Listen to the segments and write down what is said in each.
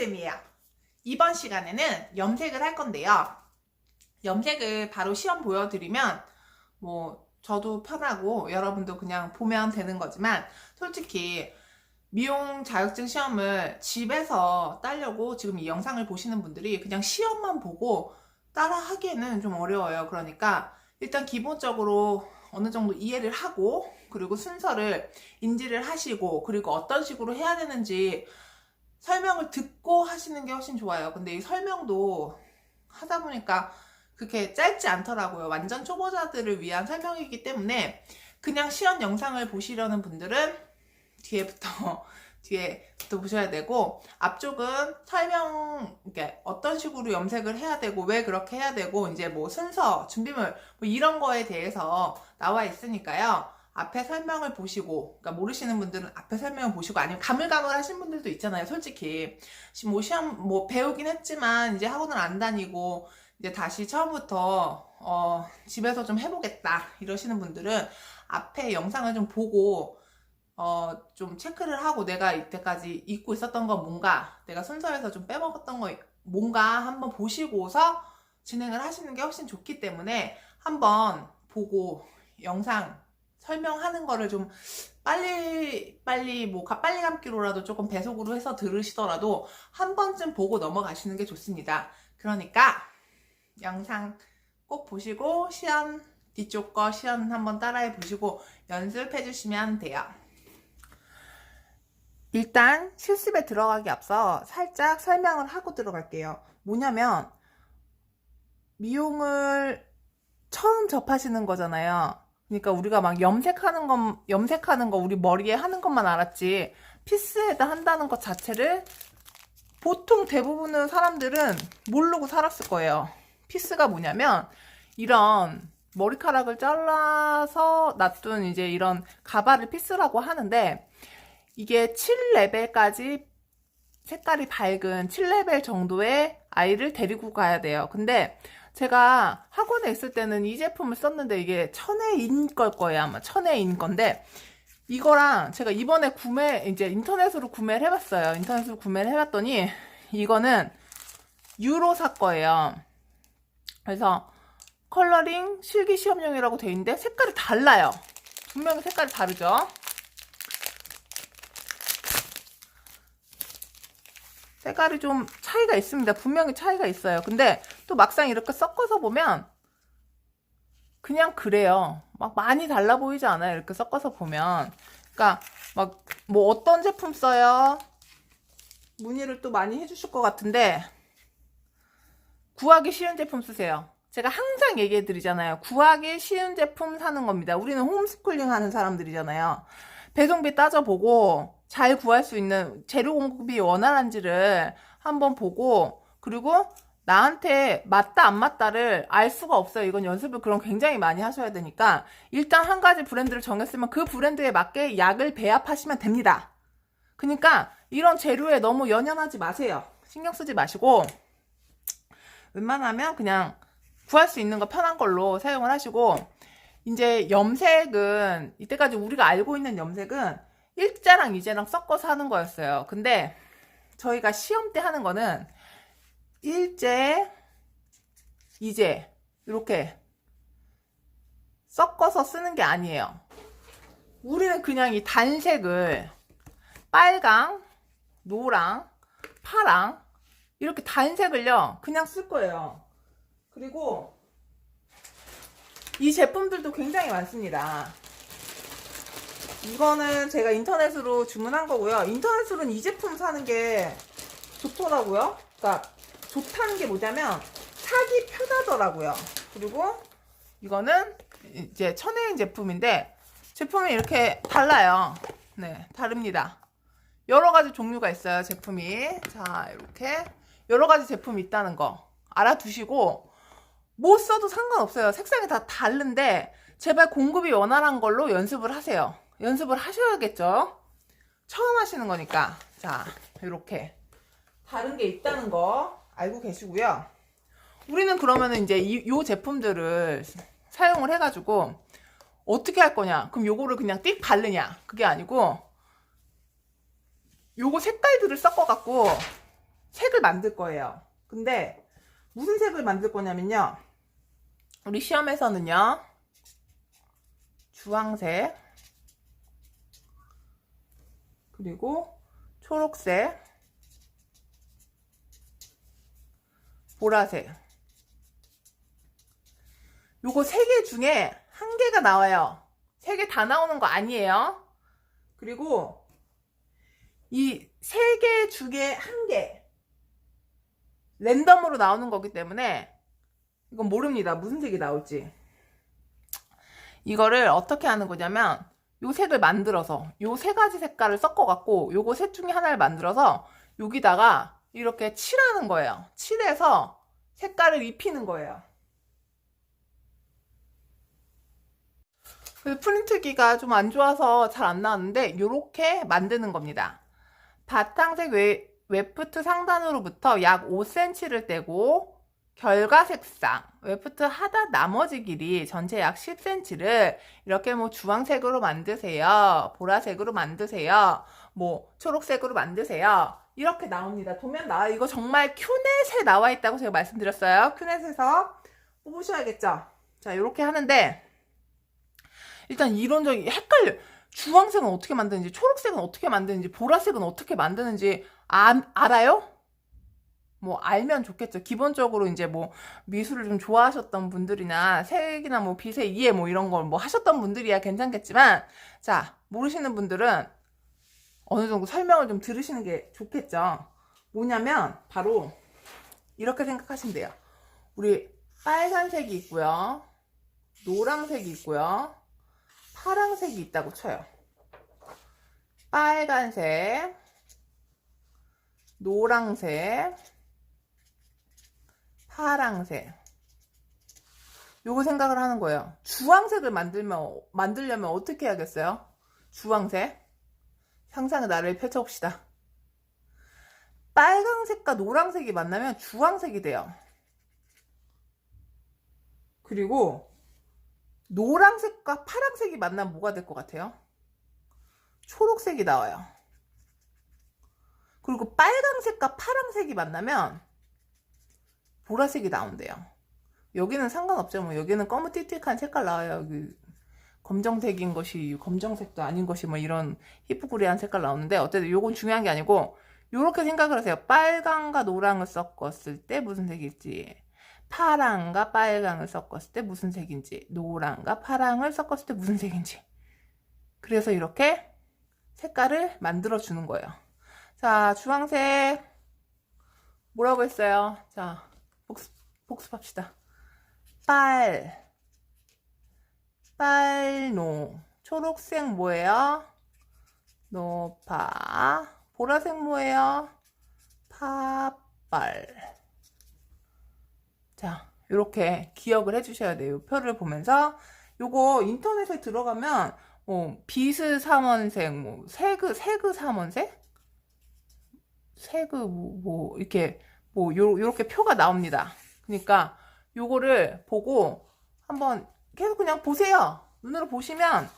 쌤이에요. 이번 시간에는 염색을 할 건데요. 염색을 바로 시험 보여드리면 저도 편하고 여러분도 그냥 보면 되는 거지만, 솔직히 미용 자격증 시험을 집에서 따려고 지금 이 영상을 보시는 분들이 그냥 시험만 보고 따라 하기에는 좀 어려워요. 그러니까 일단 기본적으로 어느 정도 이해를 하고, 그리고 순서를 인지를 하시고, 그리고 어떤 식으로 해야 되는지 설명을 듣고 하시는 게 훨씬 좋아요. 근데 이 설명도 하다 보니까 그렇게 짧지 않더라고요. 완전 초보자들을 위한 설명이기 때문에 그냥 시연 영상을 보시려는 분들은 뒤에부터 보셔야 되고, 앞쪽은 설명, 이렇게 어떤 식으로 염색을 해야 되고, 왜 그렇게 해야 되고, 이제 순서, 준비물, 이런 거에 대해서 나와 있으니까요. 앞에 설명을 보시고, 그러니까 모르시는 분들은 앞에 설명을 보시고, 아니면 가물가물하신 분들도 있잖아요. 솔직히 시험 배우긴 했지만 이제 학원을 안 다니고 이제 다시 처음부터 집에서 좀 해보겠다 이러시는 분들은 앞에 영상을 좀 보고 좀 체크를 하고, 내가 이때까지 잊고 있었던 건 뭔가, 내가 순서에서 좀 빼먹었던 거 뭔가 한번 보시고서 진행을 하시는 게 훨씬 좋기 때문에, 한번 보고 영상 설명하는 거를 좀 빨리 감기로라도 조금 배속으로 해서 들으시더라도 한 번쯤 보고 넘어가시는 게 좋습니다. 그러니까 영상 꼭 보시고 뒤쪽 거 시연 한번 따라해 보시고 연습해 주시면 돼요. 일단 실습에 들어가기 앞서 살짝 설명을 하고 들어갈게요. 뭐냐면, 미용을 처음 접하시는 거잖아요. 그러니까 우리가 막 염색하는 거 우리 머리에 하는 것만 알았지, 피스에다 한다는 것 자체를 보통 대부분의 사람들은 모르고 살았을 거예요. 피스가 뭐냐면, 이런 머리카락을 잘라서 놔둔 이제 이런 가발을 피스라고 하는데, 이게 7레벨까지 색깔이 밝은 7레벨 정도의 아이를 데리고 가야 돼요. 근데 제가 학원에 있을 때는 이 제품을 썼는데, 이게 천혜인 걸 거예요. 아마 천혜인 건데, 이거랑 제가 이번에 이제 인터넷으로 구매를 해봤어요. 인터넷으로 구매를 해봤더니 이거는 유로 사 거예요. 그래서 컬러링 실기 시험용이라고 돼 있는데 색깔이 달라요. 분명히 색깔이 다르죠. 색깔이 좀 차이가 있습니다. 분명히 차이가 있어요. 근데 또 막상 이렇게 섞어서 보면 그냥 그래요. 막 많이 달라 보이지 않아요. 이렇게 섞어서 보면. 그러니까 어떤 제품 써요? 문의를 또 많이 해주실 것 같은데, 구하기 쉬운 제품 쓰세요. 제가 항상 얘기해 드리잖아요. 구하기 쉬운 제품 사는 겁니다. 우리는 홈스쿨링 하는 사람들이잖아요. 배송비 따져보고 잘 구할 수 있는 재료 공급이 원활한지를 한번 보고, 그리고 나한테 맞다 안 맞다를 알 수가 없어요. 이건 연습을 그럼 굉장히 많이 하셔야 되니까, 일단 한 가지 브랜드를 정했으면 그 브랜드에 맞게 약을 배합하시면 됩니다. 그러니까 이런 재료에 너무 연연하지 마세요. 신경 쓰지 마시고 웬만하면 그냥 구할 수 있는 거 편한 걸로 사용을 하시고, 이제 염색은 이때까지 우리가 알고 있는 염색은 일자랑 이제랑 섞어서 하는 거였어요. 근데 저희가 시험 때 하는 거는 일제, 이제 이렇게 섞어서 쓰는 게 아니에요. 우리는 그냥 이 단색을 빨강, 노랑, 파랑 이렇게 단색을요 그냥 쓸 거예요. 그리고 이 제품들도 굉장히 많습니다. 이거는 제가 인터넷으로 주문한 거고요. 인터넷으로는 이 제품 사는 게 좋더라고요. 그러니까 좋다는 게 뭐냐면 사기 편하더라고요. 그리고 이거는 이제 천혜인 제품인데, 제품이 이렇게 달라요. 네, 다릅니다. 여러 가지 종류가 있어요, 제품이. 자, 이렇게 여러 가지 제품이 있다는 거 알아두시고, 뭐 써도 상관없어요. 색상이 다 다른데 제발 공급이 원활한 걸로 연습을 하세요. 연습을 하셔야겠죠? 처음 하시는 거니까. 자, 이렇게 다른 게 있다는 거 알고 계시고요. 우리는 그러면은 이제 요 제품들을 사용을 해가지고 어떻게 할 거냐? 그럼 요거를 그냥 띡 바르냐? 그게 아니고 요거 색깔들을 섞어갖고 색을 만들 거예요. 근데 무슨 색을 만들 거냐면요, 우리 시험에서는요 주황색, 그리고 초록색, 보라색, 요거 3개 중에 1개가 나와요. 3개 다 나오는 거 아니에요. 그리고 이 3개 중에 1개 랜덤으로 나오는 거기 때문에 이건 모릅니다. 무슨 색이 나올지. 이거를 어떻게 하는 거냐면 요 색을 만들어서 요 3가지 색깔을 섞어 갖고 요거 셋 중에 하나를 만들어서 여기다가 이렇게 칠하는 거예요. 칠해서 색깔을 입히는 거예요. 프린트기가 좀 안 좋아서 잘 안 나왔는데 이렇게 만드는 겁니다. 바탕색 웨프트 상단으로부터 약 5cm를 떼고 결과 색상 웨프트 하단 나머지 길이 전체 약 10cm를 이렇게 뭐 주황색으로 만드세요, 보라색으로 만드세요, 뭐 초록색으로 만드세요, 이렇게 나옵니다. 도면 나와. 이거 정말 큐넷에 나와 있다고 제가 말씀드렸어요. 큐넷에서 뽑으셔야겠죠. 자, 이렇게 하는데 일단 이론적인 헷갈려. 주황색은 어떻게 만드는지, 초록색은 어떻게 만드는지, 보라색은 어떻게 만드는지 알아요? 뭐 알면 좋겠죠. 기본적으로 이제 뭐 미술을 좀 좋아하셨던 분들이나 색이나 뭐 빛의 이해 뭐 이런 걸 뭐 하셨던 분들이야 괜찮겠지만, 자, 모르시는 분들은 어느 정도 설명을 좀 들으시는 게 좋겠죠. 뭐냐면 바로 이렇게 생각하시면 돼요. 우리 빨간색이 있고요, 노란색이 있고요, 파란색이 있다고 쳐요. 빨간색, 노란색, 파란색. 요거 생각을 하는 거예요. 주황색을 만들려면 어떻게 해야겠어요? 주황색. 상상의 나래를 펼쳐봅시다. 빨간색과 노란색이 만나면 주황색이 돼요. 그리고 노란색과 파란색이 만나면 뭐가 될 것 같아요? 초록색이 나와요. 그리고 빨간색과 파란색이 만나면 보라색이 나온대요. 여기는 상관없죠. 뭐 여기는 검은띠띠한 색깔 나와요. 그 검정색인 것이 검정색도 아닌 것이 뭐 이런 희뿌구리한 색깔 나오는데, 어쨌든 요건 중요한 게 아니고 요렇게 생각을 하세요. 빨강과 노랑을 섞었을 때 무슨 색일지, 파랑과 빨강을 섞었을 때 무슨 색인지, 노랑과 파랑을 섞었을 때 무슨 색인지. 그래서 이렇게 색깔을 만들어 주는 거예요. 자, 주황색 뭐라고 했어요? 자, 복습합시다. 빨노. 초록색 뭐예요? 노파. 보라색 뭐예요? 파빨. 자, 이렇게 기억을 해주셔야 돼요. 표를 보면서. 요거 인터넷에 들어가면 비스 삼원색, 뭐 세그 삼원색, 뭐 이렇게 뭐 요렇게 표가 나옵니다. 그러니까 요거를 보고 한번 계속 그냥 보세요. 눈으로 보시면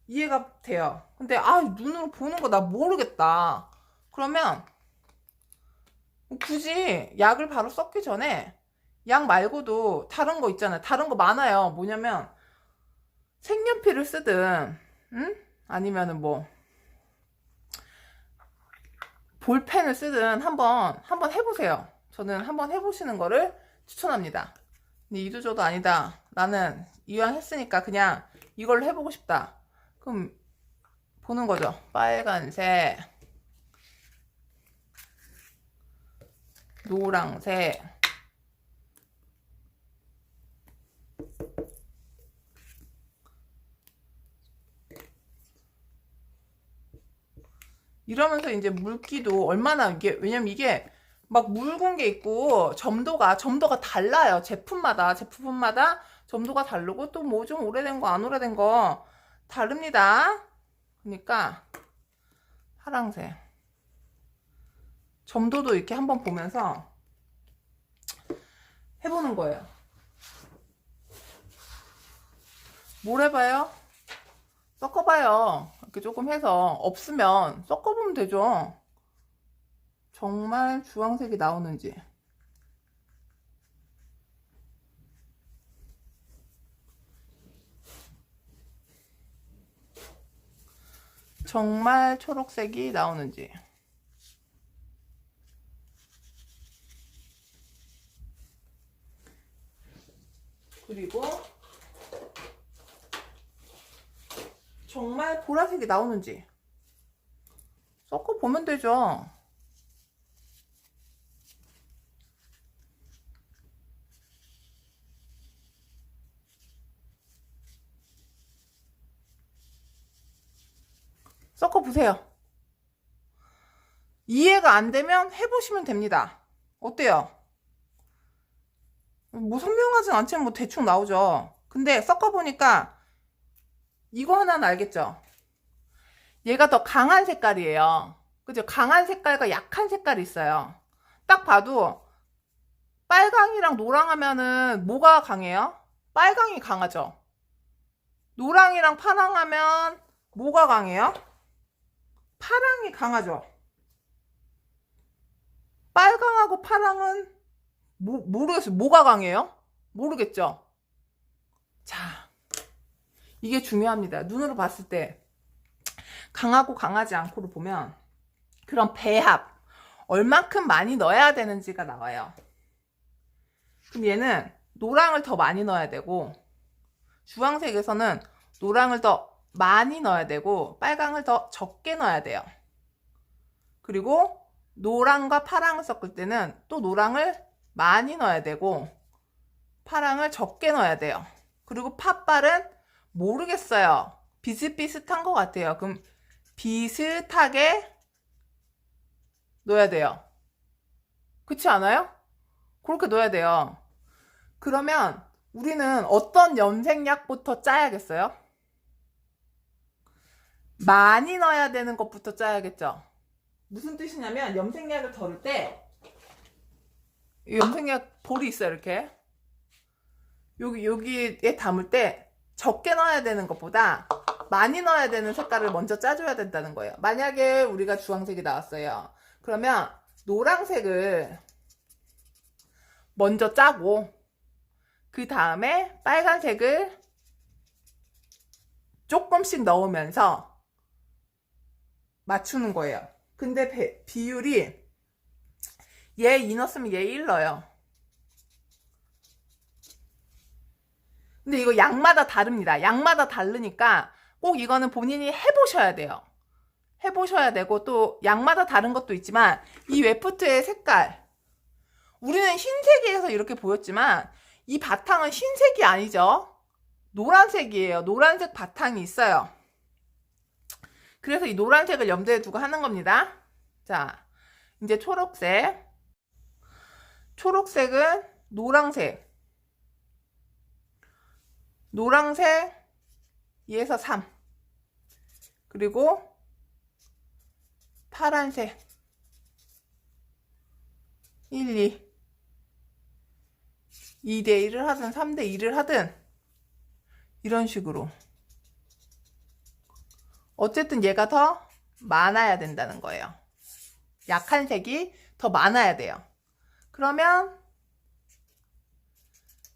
이해가 돼요. 근데 눈으로 보는 거 나 모르겠다. 그러면 굳이 약을 바로 섞기 전에 약 말고도 다른 거 있잖아요. 다른 거 많아요. 뭐냐면 색연필을 쓰든, 아니면은 뭐 볼펜을 쓰든 한번 해보세요. 저는 한번 해보시는 거를 추천합니다. 근데 이도저도 아니다, 나는 이왕 했으니까 그냥 이걸 해보고 싶다, 그럼 보는 거죠. 빨간색, 노란색, 이러면서 이제 물기도 얼마나, 왜냐면 이게 막 묽은 게 있고 점도가 달라요. 제품마다 점도가 다르고, 또 뭐 좀 오래된 거 안 오래된 거 다릅니다. 그러니까 파랑색 점도도 이렇게 한번 보면서 해보는 거예요. 뭘 해봐요? 섞어봐요. 이렇게 조금 해서 없으면 섞어보면 되죠. 정말 주황색이 나오는지. 정말 초록색이 나오는지. 그리고 정말 보라색이 나오는지 섞어 보면 되죠. 섞어 보세요. 이해가 안 되면 해보시면 됩니다. 어때요? 뭐 선명하진 않지만 뭐 대충 나오죠. 근데 섞어보니까 이거 하나는 알겠죠? 얘가 더 강한 색깔이에요. 그죠? 강한 색깔과 약한 색깔이 있어요. 딱 봐도 빨강이랑 노랑 하면은 뭐가 강해요? 빨강이 강하죠? 노랑이랑 파랑 하면 뭐가 강해요? 파랑이 강하죠? 빨강하고 파랑은 모르겠어요. 뭐가 강해요? 모르겠죠? 자, 이게 중요합니다. 눈으로 봤을 때 강하고 강하지 않고를 보면 그런 배합, 얼만큼 많이 넣어야 되는지가 나와요. 그럼 얘는 노랑을 더 많이 넣어야 되고, 주황색에서는 노랑을 더 많이 넣어야 되고 빨강을 더 적게 넣어야 돼요. 그리고 노랑과 파랑을 섞을 때는 또 노랑을 많이 넣어야 되고 파랑을 적게 넣어야 돼요. 그리고 팥발은 모르겠어요. 비슷비슷한 것 같아요. 그럼 비슷하게 넣어야 돼요. 그렇지 않아요? 그렇게 넣어야 돼요. 그러면 우리는 어떤 염색약부터 짜야겠어요? 많이 넣어야 되는 것부터 짜야겠죠. 무슨 뜻이냐면 염색약을 덜을 때 염색약 볼이 있어요. 이렇게 여기에 담을 때 적게 넣어야 되는 것보다 많이 넣어야 되는 색깔을 먼저 짜줘야 된다는 거예요. 만약에 우리가 주황색이 나왔어요. 그러면 노란색을 먼저 짜고 그 다음에 빨간색을 조금씩 넣으면서 맞추는 거예요. 근데 비율이 얘 2 넣었으면 얘 1 넣어요. 근데 이거 양마다 다릅니다. 양마다 다르니까 꼭 이거는 본인이 해보셔야 돼요. 해보셔야 되고 또 양마다 다른 것도 있지만 이 웨프트의 색깔 우리는 흰색이라서 이렇게 보였지만 이 바탕은 흰색이 아니죠. 노란색이에요. 노란색 바탕이 있어요. 그래서 이 노란색을 염두에 두고 하는 겁니다. 자, 이제 초록색. 초록색은 노란색. 노란색 2에서 3. 그리고 파란색 1, 2. 2대 1을 하든 3대 2를 하든 이런 식으로. 어쨌든 얘가 더 많아야 된다는 거예요. 약한 색이 더 많아야 돼요. 그러면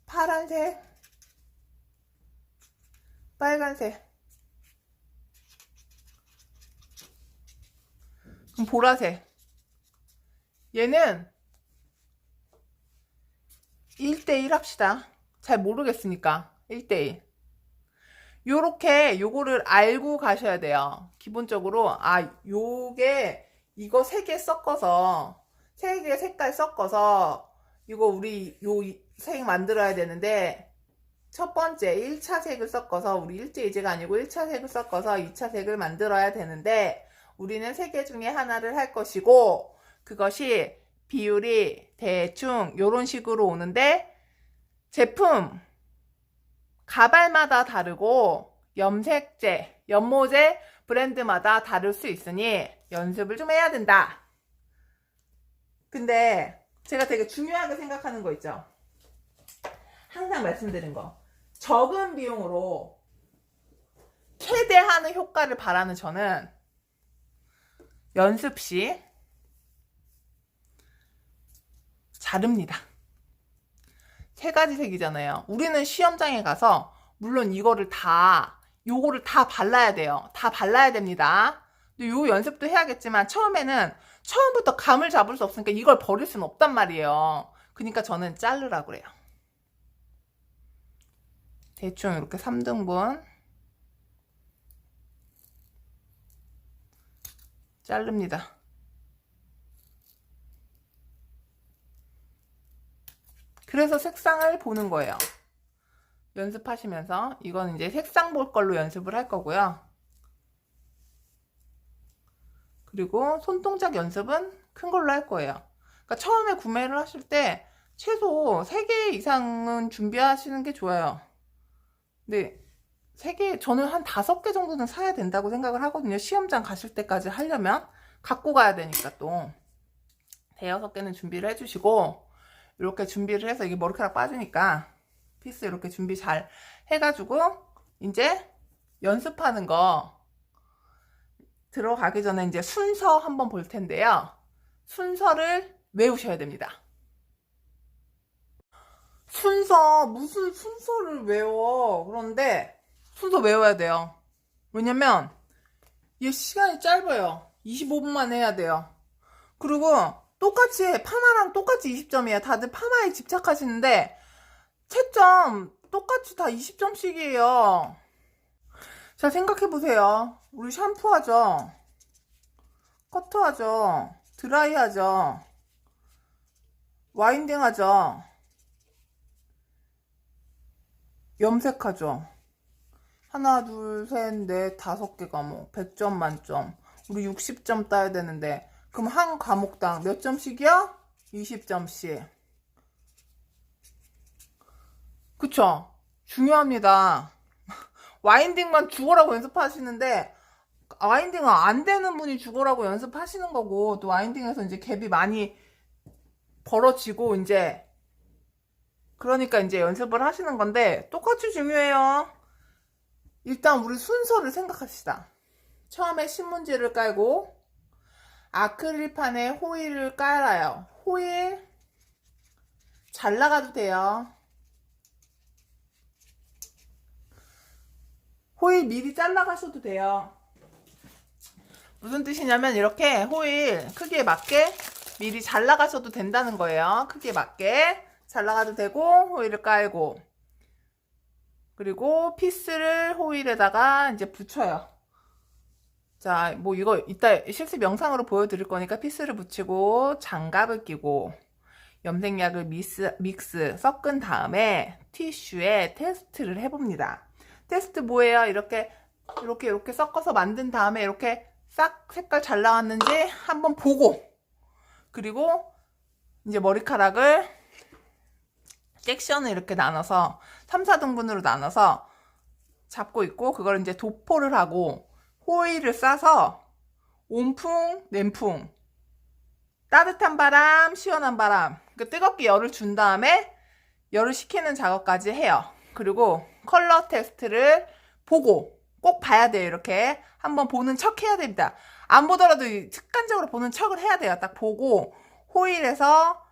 파란색, 빨간색, 그럼 보라색. 얘는 1대1 합시다. 잘 모르겠으니까 1대1. 요렇게 요거를 알고 가셔야 돼요. 기본적으로 요게 이거 3개 섞어서 3개 색깔 섞어서 이거 우리 요 색 만들어야 되는데 첫 번째 1차 색을 섞어서 우리 1제2제가 아니고 1차 색을 섞어서 2차 색을 만들어야 되는데 우리는 3개 중에 하나를 할 것이고 그것이 비율이 대충 요런 식으로 오는데 제품 가발마다 다르고 염색제, 연모제 브랜드마다 다를 수 있으니 연습을 좀 해야 된다. 근데 제가 되게 중요하게 생각하는 거 있죠. 항상 말씀드린 거. 적은 비용으로 최대한의 효과를 바라는 저는 연습 시 자릅니다. 세 가지 색이잖아요. 우리는 시험장에 가서 물론 요거를 다 발라야 돼요. 다 발라야 됩니다. 근데 요 연습도 해야겠지만 처음부터 감을 잡을 수 없으니까 이걸 버릴 수는 없단 말이에요. 그러니까 저는 자르라고 그래요. 대충 이렇게 3등분 자릅니다. 그래서 색상을 보는 거예요. 연습하시면서 이건 이제 색상 볼 걸로 연습을 할 거고요. 그리고 손동작 연습은 큰 걸로 할 거예요. 그러니까 처음에 구매를 하실 때 최소 3개 이상은 준비하시는 게 좋아요. 근데 3개, 저는 한 5개 정도는 사야 된다고 생각을 하거든요. 시험장 가실 때까지 하려면 갖고 가야 되니까 또 5-6개는 준비를 해주시고, 이렇게 준비를 해서 이게 머리카락 빠지니까 피스 이렇게 준비 잘 해가지고 이제 연습하는 거 들어가기 전에 이제 순서 한번 볼 텐데요. 순서를 외우셔야 됩니다. 무슨 순서를 외워. 그런데 순서 외워야 돼요. 왜냐면 얘 시간이 짧아요. 25분만 해야 돼요. 그리고 똑같이 파마랑 똑같이 20점이에요. 다들 파마에 집착하시는데 채점 똑같이 다 20점씩이에요. 자, 생각해보세요. 우리 샴푸하죠, 커트하죠, 드라이하죠, 와인딩하죠, 염색하죠. 하나, 둘, 셋, 넷, 5개 과목 100점 만점. 우리 60점 따야 되는데 그럼 한 과목당 몇 점씩이야? 20점씩. 그쵸? 중요합니다. 와인딩만 죽어라고 연습하시는데 와인딩은 안 되는 분이 죽어라고 연습하시는 거고, 또 와인딩에서 이제 갭이 많이 벌어지고 이제 그러니까 이제 연습을 하시는 건데 똑같이 중요해요. 일단 우리 순서를 생각합시다. 처음에 신문지를 깔고 아크릴판에 호일을 깔아요. 호일 잘 나가도 돼요. 호일 미리 잘라가셔도 돼요. 무슨 뜻이냐면 이렇게 호일 크기에 맞게 미리 잘라가셔도 된다는 거예요. 크기에 맞게 잘라가도 되고, 호일을 깔고, 그리고 피스를 호일에다가 이제 붙여요. 자, 뭐 이거 이따 실습 영상으로 보여드릴 거니까 피스를 붙이고 장갑을 끼고 염색약을 믹스 섞은 다음에 티슈에 테스트를 해봅니다. 테스트 뭐예요? 이렇게 섞어서 만든 다음에 이렇게 싹 색깔 잘 나왔는지 한번 보고, 그리고 이제 머리카락을 섹션을 이렇게 나눠서 3, 4등분으로 나눠서 잡고 있고, 그걸 이제 도포를 하고 호일을 싸서 온풍, 냉풍, 따뜻한 바람, 시원한 바람, 그러니까 뜨겁게 열을 준 다음에 열을 식히는 작업까지 해요. 그리고 컬러 테스트를 보고, 꼭 봐야 돼요. 이렇게 한번 보는 척 해야 됩니다. 안 보더라도 습관적으로 보는 척을 해야 돼요. 딱 보고 호일에서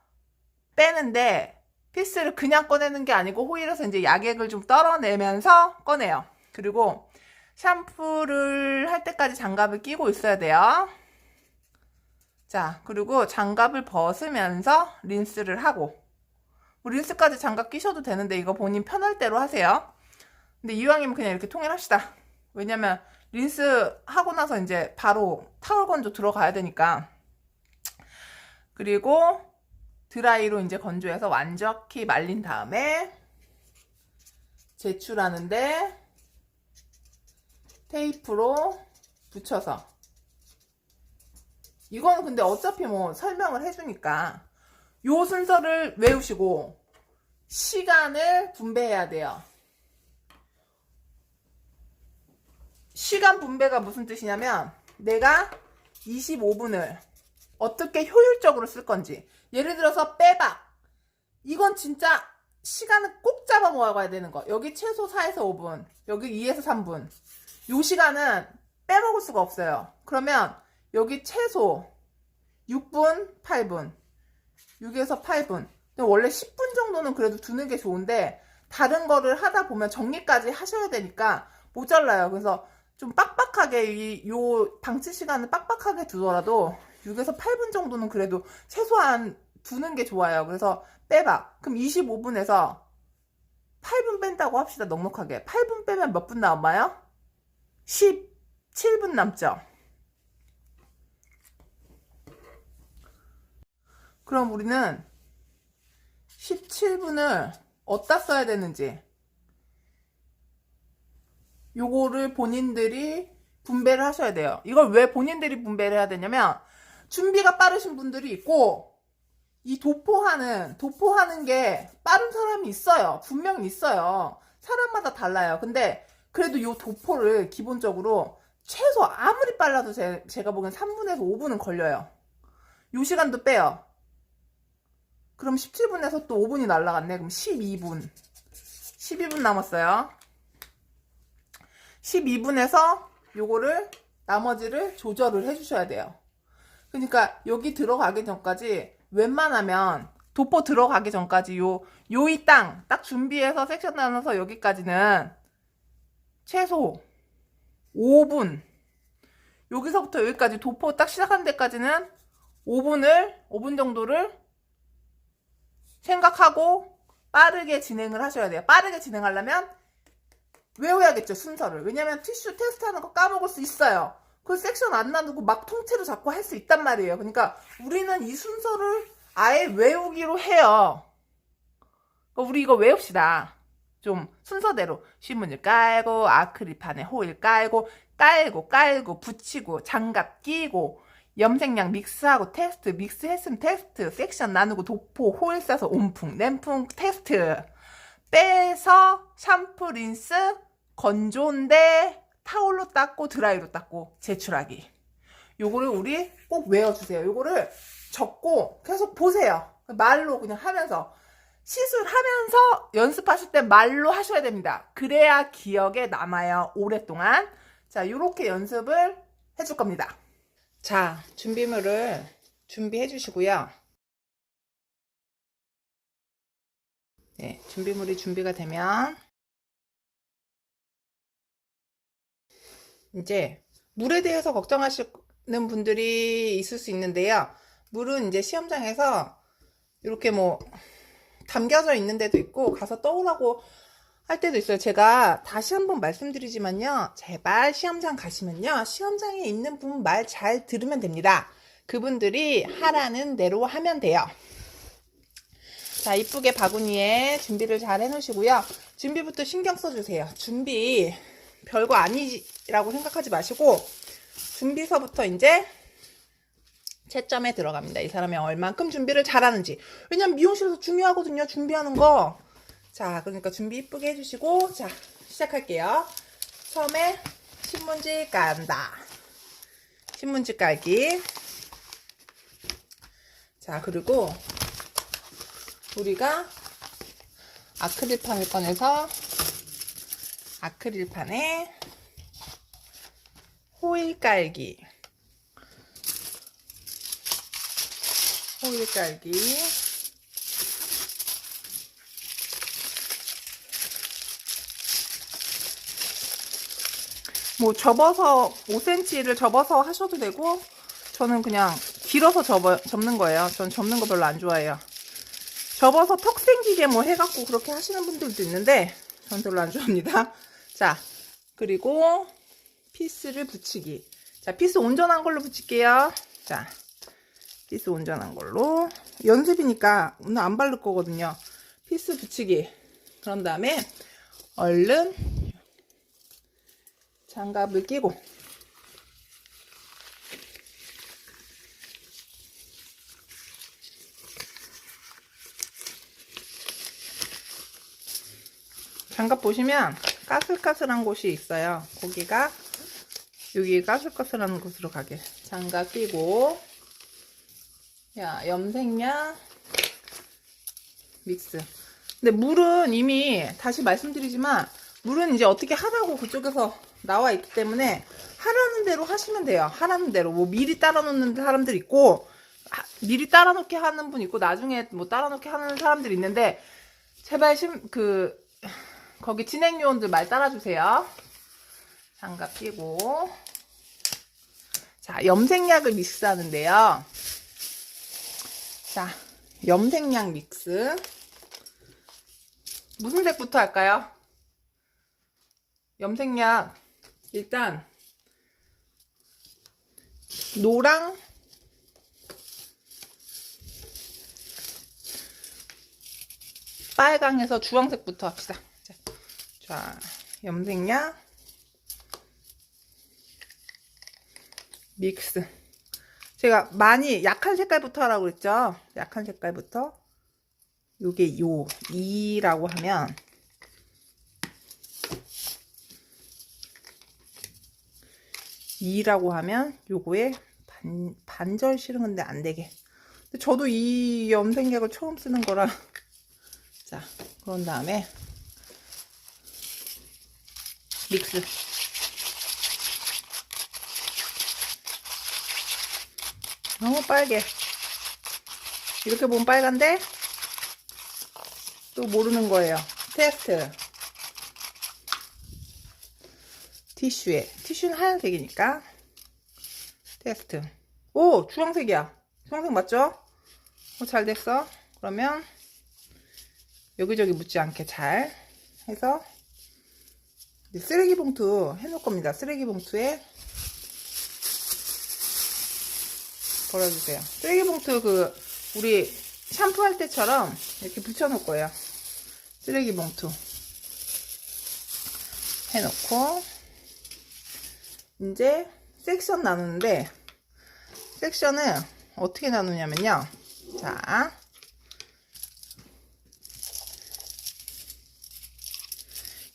빼는데, 피스를 그냥 꺼내는 게 아니고 호일에서 이제 약액을 좀 떨어내면서 꺼내요. 그리고 샴푸를 할 때까지 장갑을 끼고 있어야 돼요. 자, 그리고 장갑을 벗으면서 린스를 하고, 뭐 린스까지 장갑 끼셔도 되는데 이거 본인 편할 대로 하세요. 근데 이왕이면 그냥 이렇게 통일합시다. 왜냐면 린스 하고 나서 이제 바로 타월 건조 들어가야 되니까. 그리고 드라이로 이제 건조해서 완전히 말린 다음에 제출하는데 테이프로 붙여서, 이거는 근데 어차피 뭐 설명을 해주니까 요 순서를 외우시고 시간을 분배해야 돼요. 시간 분배가 무슨 뜻이냐면 내가 25분을 어떻게 효율적으로 쓸 건지, 예를 들어서 빼박, 이건 진짜 시간을 꼭 잡아 모아가야 되는 거. 여기 최소 4에서 5분, 여기 2에서 3분, 요 시간은 빼먹을 수가 없어요. 그러면 여기 최소 6분, 8분, 6에서 8분, 근데 원래 10분 정도는 그래도 두는 게 좋은데 다른 거를 하다 보면 정리까지 하셔야 되니까 모자라요. 그래서 좀 빡빡하게 요 방치 시간을 빡빡하게 두더라도 6에서 8분 정도는 그래도 최소한 두는 게 좋아요. 그래서 빼봐. 그럼 25분에서 8분 뺀다고 합시다. 넉넉하게. 8분 빼면 몇 분 남아요? 17분 남죠? 그럼 우리는 17분을 어디다 써야 되는지 요거를 본인들이 분배를 하셔야 돼요. 이걸 왜 본인들이 분배를 해야 되냐면 준비가 빠르신 분들이 있고 이 도포하는 게 빠른 사람이 있어요. 분명히 있어요. 사람마다 달라요. 근데 그래도 요 도포를 기본적으로 최소 아무리 빨라도 제가 보기엔 3분에서 5분은 걸려요. 요 시간도 빼요. 그럼 17분에서 또 5분이 날라갔네. 그럼 12분. 12분 남았어요. 12분에서 요거를 나머지를 조절을 해주셔야 돼요. 그러니까 여기 들어가기 전까지 웬만하면 도포 들어가기 전까지 요이 딱 준비해서 섹션 나눠서 여기까지는 최소 5분. 여기서부터 여기까지 도포 딱 시작하는 데까지는 5분 정도를 생각하고 빠르게 진행을 하셔야 돼요. 빠르게 진행하려면 외워야겠죠, 순서를. 왜냐면 티슈 테스트하는 거 까먹을 수 있어요. 그 섹션 안 나누고 막 통째로 잡고 할 수 있단 말이에요. 그러니까 우리는 이 순서를 아예 외우기로 해요. 그러니까 우리 이거 외웁시다. 좀 순서대로 신문지 깔고 아크릴판에 호일 깔고 붙이고 장갑 끼고 염색약 믹스하고 테스트, 믹스했으면 테스트, 섹션 나누고 도포, 호일 싸서 온풍, 냉풍 테스트, 빼서 샴푸, 린스, 건조인데 타올로 닦고 드라이로 닦고 제출하기. 요거를 우리 꼭 외워주세요. 요거를 적고 계속 보세요. 말로 그냥 하면서 시술하면서 연습하실 때 말로 하셔야 됩니다. 그래야 기억에 남아요. 오랫동안. 자, 요렇게 연습을 해줄 겁니다. 자, 준비물을 준비해 주시고요. 네, 준비물이 준비가 되면 이제 물에 대해서 걱정하시는 분들이 있을 수 있는데요. 물은 이제 시험장에서 이렇게 뭐 담겨져 있는 데도 있고 가서 떠오라고 할 때도 있어요. 제가 다시 한번 말씀드리지만요. 제발 시험장 가시면요. 시험장에 있는 분 말 잘 들으면 됩니다. 그분들이 하라는 대로 하면 돼요. 자, 이쁘게 바구니에 준비를 잘 해놓으시고요. 준비부터 신경 써주세요. 준비 별거 아니라고 생각하지 마시고 준비서부터 이제 채점에 들어갑니다. 이 사람이 얼만큼 준비를 잘하는지. 왜냐면 미용실에서 중요하거든요. 준비하는 거. 자, 그러니까 준비 이쁘게 해주시고 자, 시작할게요. 처음에 신문지 깐다. 신문지 깔기. 자, 그리고 우리가 아크릴판을 꺼내서 아크릴판에 호일 깔기. 호일 깔기. 뭐 접어서 5cm를 접어서 하셔도 되고 저는 그냥 길어서 접는 거예요. 전 접는 거 별로 안 좋아해요. 접어서 턱 생기게 뭐 해갖고 그렇게 하시는 분들도 있는데 전 별로 안 좋아합니다. 자, 그리고 피스를 붙이기. 자, 피스 온전한 걸로 붙일게요. 자, 피스 온전한 걸로. 연습이니까 오늘 안 바를 거거든요. 피스 붙이기. 그런 다음에 얼른 장갑을 끼고 장갑 보시면 까슬까슬한 곳이 있어요. 거기가 여기 까슬까슬한 곳으로 가게. 장갑 끼고 야, 염색약 믹스. 근데 물은 이미 다시 말씀드리지만 물은 이제 어떻게 하라고 그쪽에서 나와 있기 때문에 하라는 대로 하시면 돼요. 하라는 대로. 뭐 미리 따라 놓는 사람들 있고 미리 따라 놓게 하는 분 있고 나중에 뭐 따라 놓게 하는 사람들이 있는데 제발 거기 진행 요원들 말 따라주세요. 장갑 끼고. 자, 염색약을 믹스하는데요. 자, 염색약 믹스. 무슨 색부터 할까요? 염색약 일단 노랑 빨강에서 주황색부터 합시다. 자, 염색약 믹스. 제가 많이 약한 색깔부터 하라고 그랬죠. 약한 색깔부터. 요게 2라고 하면 요거에 반절 실은 건데 안 되게. 근데 저도 이 염색약을 처음 쓰는 거라. 자, 그런 다음에 믹스. 너무 빨개. 이렇게 보면 빨간데 또 모르는 거예요. 테스트. 티슈는 하얀색이니까 테스트. 오, 주황색이야. 주황색 맞죠? 잘 됐어. 그러면 여기저기 묻지 않게 잘 해서 쓰레기 봉투 해놓을 겁니다. 쓰레기 봉투에 걸어주세요. 쓰레기 봉투 우리 샴푸할 때처럼 이렇게 붙여놓을 거예요. 쓰레기 봉투 해놓고 이제 섹션 나누는데 섹션을 어떻게 나누냐면요. 자,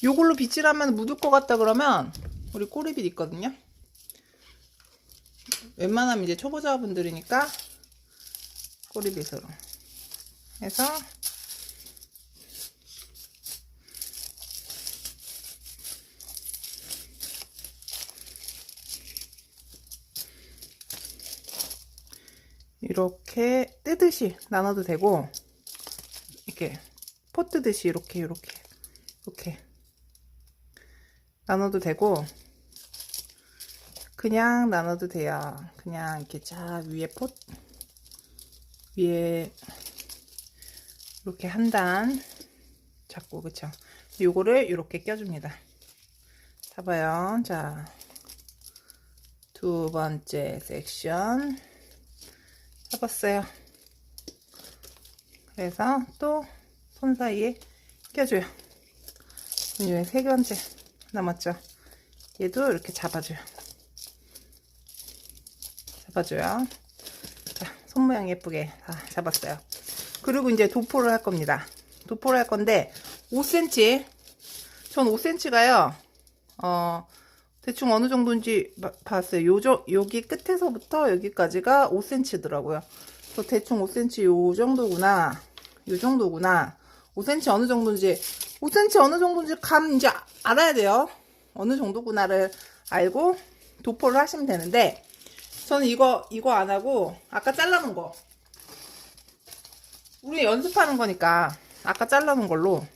요걸로 빗질하면 묻을 것 같다 그러면 우리 꼬리빗 있거든요. 웬만하면 이제 초보자분들이니까 꼬리빗으로 해서 이렇게 뜨듯이 나눠도 되고 이렇게 포 뜨듯이 이렇게 나눠도 되고 그냥 나눠도 돼요. 그냥 이렇게 쫙 위에 이렇게 한 단 잡고, 그쵸? 요거를 이렇게 껴줍니다. 봐봐요. 자, 두 번째 섹션 잡았어요. 그래서 또 손 사이에 껴줘요. 이제 세 번째 남았죠? 얘도 이렇게 잡아줘요. 자, 손 모양 예쁘게 다 잡았어요. 그리고 이제 도포를 할 겁니다. 도포를 할 건데 5cm. 전 5cm가요. 대충 어느 정도인지 봤어요. 여기 끝에서부터 여기까지가 5cm더라고요. 그래서 대충 5cm 요 정도구나. 5cm 어느 정도인지 감 이제 알아야 돼요. 어느 정도구나를 알고 도포를 하시면 되는데 저는 이거 안 하고 아까 잘라놓은 거, 우리 연습하는 거니까 아까 잘라놓은 걸로,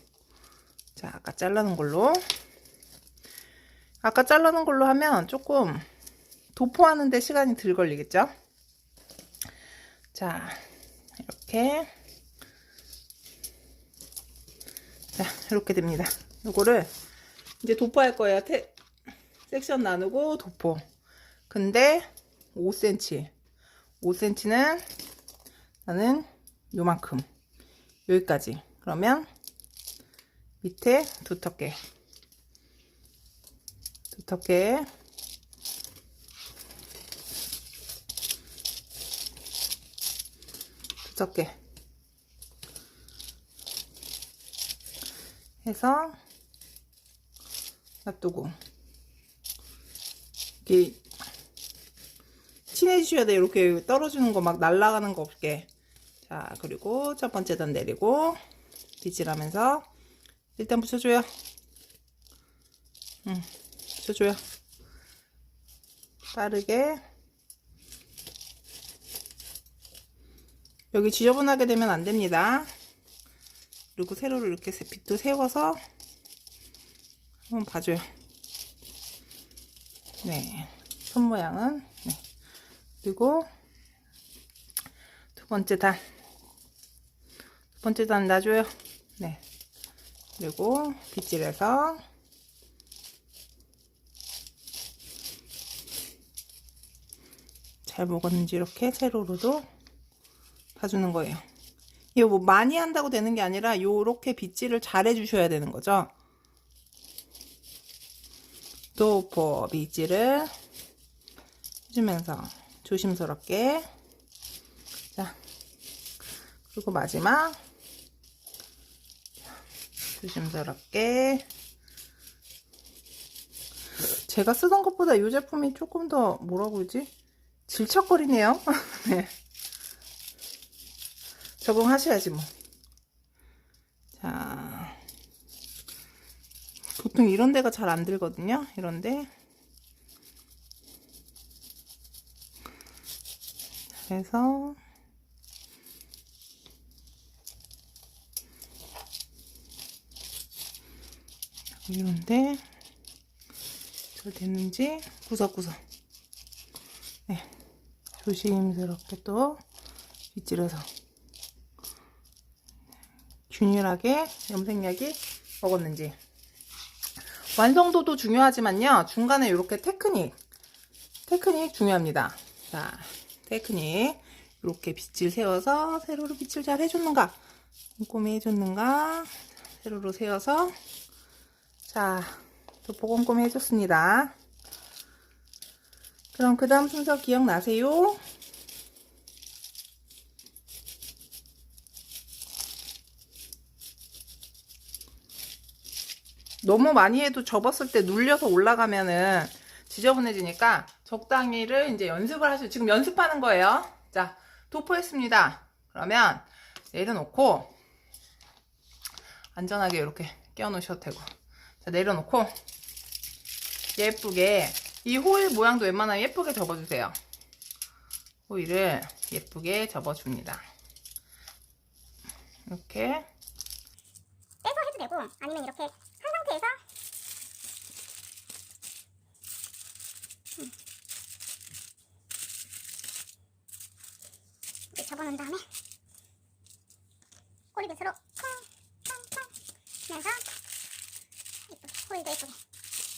자, 아까 잘라놓은 걸로 하면 조금 도포하는데 시간이 덜 걸리겠죠? 자, 이렇게, 자, 이렇게 됩니다. 요거를 이제 도포할 거예요. 섹션 나누고 도포. 근데 5cm는 나는 요만큼, 여기까지. 그러면 밑에 두텁게 해서 놔두고, 이렇게 친해지셔야 돼요. 이렇게 떨어지는 거 막 날아가는 거 없게. 자, 그리고 첫 번째 단 내리고 빗질하면서 일단 붙여줘요. 붙여줘요. 빠르게. 여기 지저분하게 되면 안 됩니다. 그리고 세로로 이렇게 빗도 세워서 한번 봐줘요. 네, 손 모양은. 네. 그리고 두 번째 단 놔줘요. 네. 그리고 빗질해서 잘 먹었는지 이렇게 세로로도 봐주는 거예요. 이거 뭐 많이 한다고 되는 게 아니라 요렇게 빗질을 잘 해주셔야 되는 거죠. 도포 빗질을 해주면서 조심스럽게. 자, 그리고 마지막 조심스럽게. 제가 쓰던 것보다 이 제품이 조금 더 뭐라고 그러지? 질척거리네요. 네. 적응하셔야지 뭐. 자, 보통 이런 데가 잘 안 들거든요. 이런데. 그래서 이런데 잘 됐는지 구석구석. 네, 조심스럽게 또 빗질해서 균일하게 염색약이 먹었는지. 완성도도 중요하지만요, 중간에 이렇게 테크닉 중요합니다. 자, 테크닉. 이렇게 빗질 세워서 세로로 빗질 잘 해줬는가, 꼼꼼히 해줬는가. 세로로 세워서, 자, 도포 꼼꼼히 해줬습니다. 그럼 그 다음 순서 기억나세요? 너무 많이 해도 접었을 때 눌려서 올라가면은 지저분해지니까 적당히를 이제 연습을 하시고, 지금 연습하는 거예요. 자, 도포했습니다. 그러면 내려놓고 안전하게 이렇게 끼워 놓으셔도 되고. 자, 내려놓고 예쁘게, 이 호일 모양도 웬만하면 예쁘게 접어주세요. 호일을 예쁘게 접어줍니다. 이렇게 빼서 해도 되고, 아니면 이렇게 한 상태에서 이렇게 접어놓은 다음에 꼬리빗으로 쿵쿵쿵 하면서 호일도 예쁘게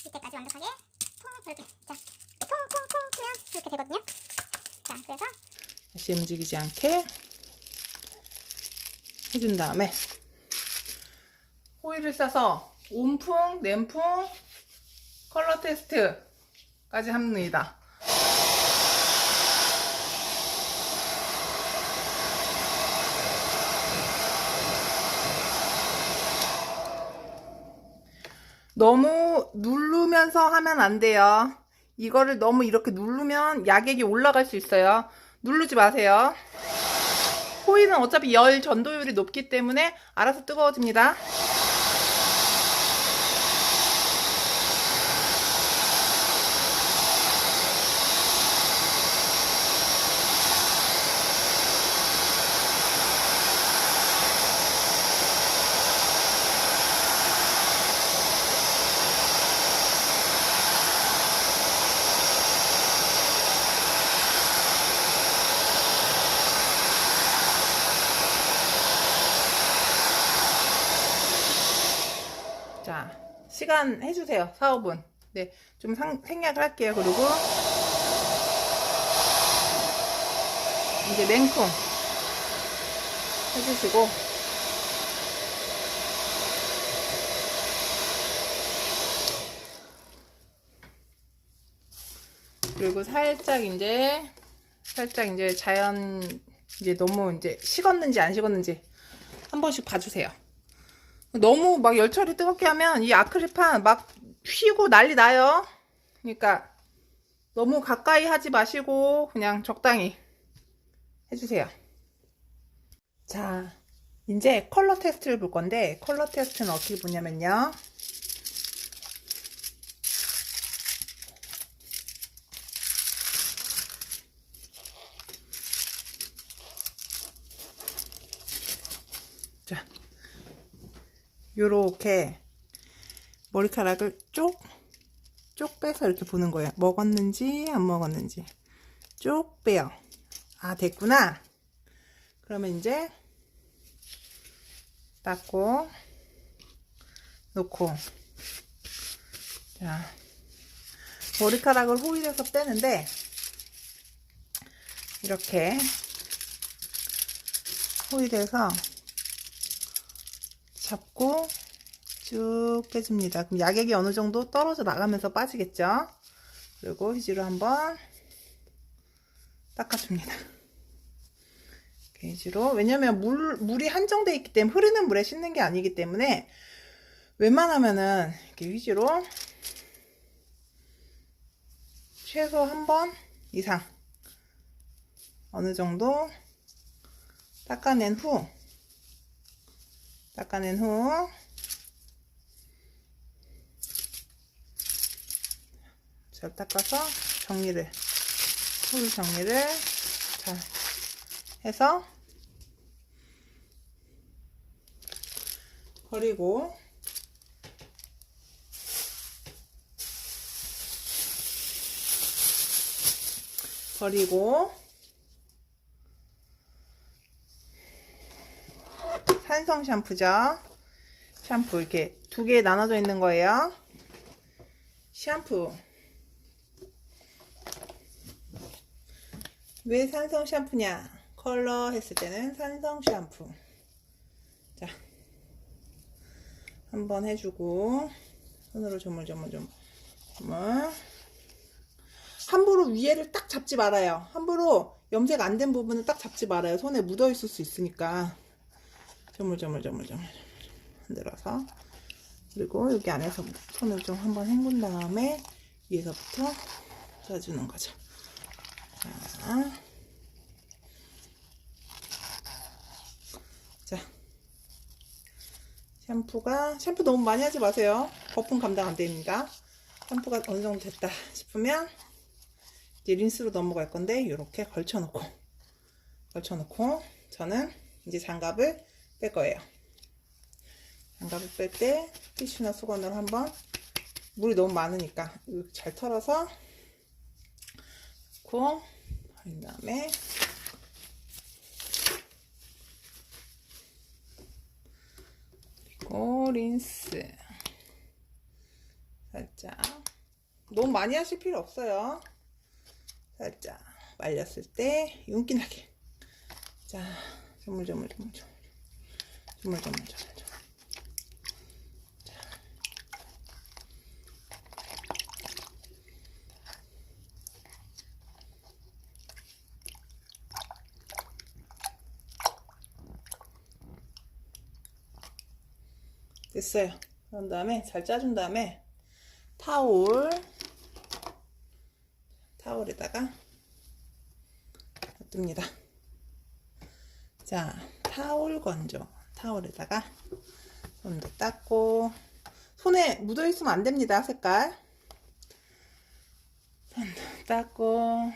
밑에까지 완벽하게 이렇게, 자, 쿵쿵쿵 치면 이렇게 되거든요. 자, 그래서 다시 움직이지 않게 해준 다음에 호일을 싸서 온풍, 냉풍, 컬러 테스트까지 합니다. 너무 누르면서 하면 안 돼요. 이거를 너무 이렇게 누르면 약액이 올라갈 수 있어요. 누르지 마세요. 호일은 어차피 열 전도율이 높기 때문에 알아서 뜨거워집니다. 자, 시간 해주세요. 4, 5분. 네, 좀 생략을 할게요. 그리고 이제 냉풍 해주시고, 그리고 살짝 이제 자연, 이제 너무 이제 식었는지 안 식었는지 한 번씩 봐주세요. 너무 막 열처리 뜨겁게 하면 이 아크릴판 막 휘고 난리 나요. 그러니까 너무 가까이 하지 마시고 그냥 적당히 해주세요. 자, 이제 컬러 테스트를 볼 건데, 컬러 테스트는 어떻게 보냐면요, 요렇게 머리카락을 쪽 빼서 이렇게 보는 거예요. 먹었는지 안 먹었는지 쪽 빼요. 아, 됐구나. 그러면 이제 닦고 놓고, 자, 머리카락을 호일해서 빼는데 이렇게 호일해서 잡고 쭉 빼줍니다. 그럼 약액이 어느 정도 떨어져 나가면서 빠지겠죠? 그리고 휴지로 한번 닦아줍니다. 휴지로. 왜냐면 물이 한정되어 있기 때문에, 흐르는 물에 씻는 게 아니기 때문에 웬만하면은 이렇게 휴지로 최소 한 번 이상 어느 정도 닦아낸 후 잘 닦아서 물 정리를 잘 해서 버리고, 산성 샴푸죠. 샴푸 이렇게 두 개 나눠져 있는 거예요. 샴푸. 왜 산성 샴푸냐? 컬러 했을 때는 산성 샴푸. 자, 한번 해주고, 손으로 조물조물. 함부로 위에를 딱 잡지 말아요. 함부로 염색 안 된 부분을 딱 잡지 말아요. 손에 묻어 있을 수 있으니까. 조물조물 흔들어서. 그리고 여기 안에서 손을 좀 한번 헹군 다음에 위에서부터 짜주는 거죠. 자, 샴푸 너무 많이 하지 마세요. 거품 감당 안 됩니다. 샴푸가 어느 정도 됐다 싶으면 이제 린스로 넘어갈 건데, 이렇게 걸쳐놓고 저는 이제 장갑을 뺄 거예요. 장갑을 뺄 때 티슈나 수건으로 한번, 물이 너무 많으니까 이렇게 잘 털어서 넣고, 그 다음에 그리고 린스 살짝, 너무 많이 하실 필요 없어요. 살짝 말렸을 때 윤기나게, 자, 조물조물 됐어요. 그런 다음에 잘 짜준 다음에 타올에다가 놔둡니다. 자, 타올 건조. 타올에다가 손도 닦고, 손에 묻어 있으면 안 됩니다. 색깔. 손도 닦고,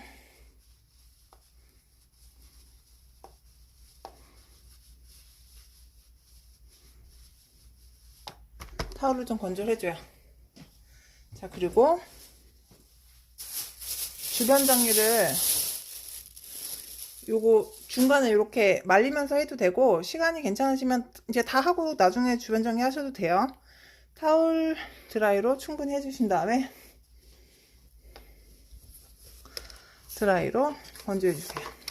타올을 좀 건조를 해줘요. 자, 그리고 주변 정리를 요거 중간에 이렇게 말리면서 해도 되고, 시간이 괜찮으시면 이제 다 하고 나중에 주변 정리 하셔도 돼요. 타올 드라이로 충분히 해주신 다음에 드라이로 건조해주세요.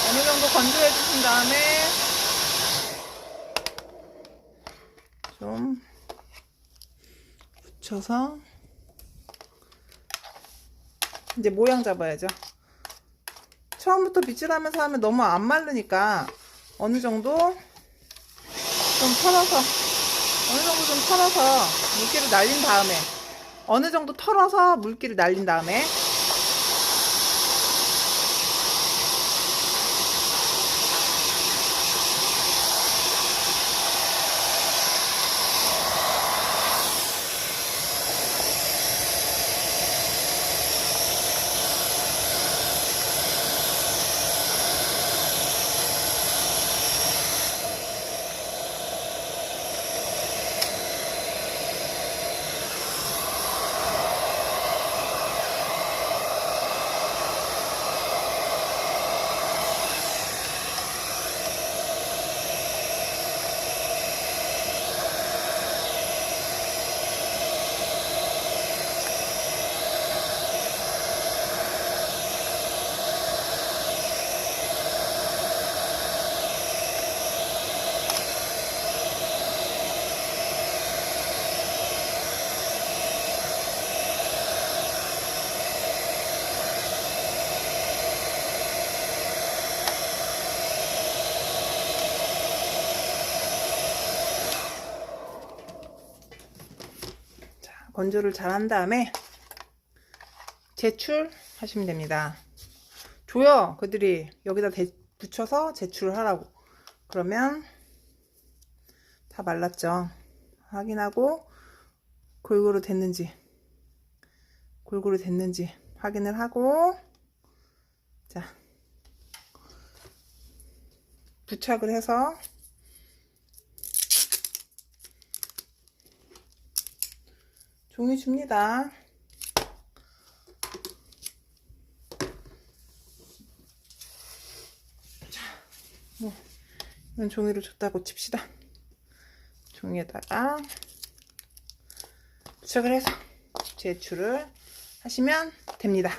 어느 정도 건조해 주신 다음에 좀 붙여서 이제 모양 잡아야죠. 처음부터 빗질하면서 하면 너무 안 마르니까 어느 정도 좀 털어서 물기를 날린 다음에, 건조를 잘 한 다음에 제출하시면 됩니다. 줘요. 그들이 여기다 붙여서 제출을 하라고. 그러면 다 말랐죠. 확인하고 골고루 됐는지 확인을 하고, 자, 부착을 해서 종이 줍니다. 자, 뭐 이런 종이를 줬다고 칩시다. 종이에다가 부착을 해서 제출을 하시면 됩니다.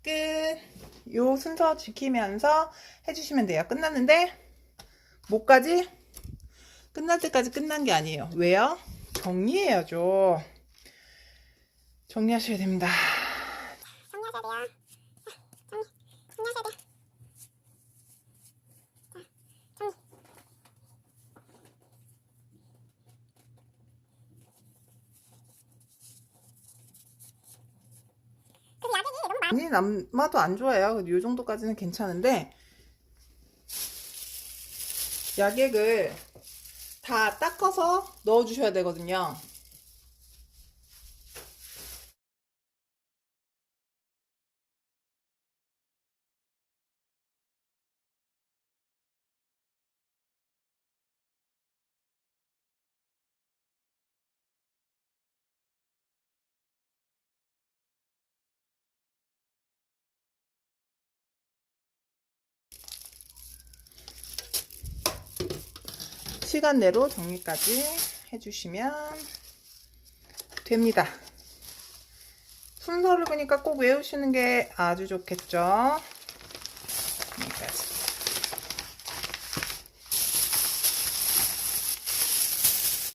끝. 요 순서 지키면서 해주시면 돼요. 끝났는데 뭐까지? 끝날 때까지 끝난 게 아니에요. 왜요? 정리해야죠. 정리하셔야 됩니다. 정리하셔야 돼요. 정리하셔야 돼요. 정리. 근데 야객이 너무 많아. 아니, 남아도 안 좋아요. 요 정도까지는 괜찮은데 야객을 다 닦아서 넣어주셔야 되거든요. 시간 내로 정리까지 해주시면 됩니다. 순서를 그러니까 꼭 외우시는 게 아주 좋겠죠.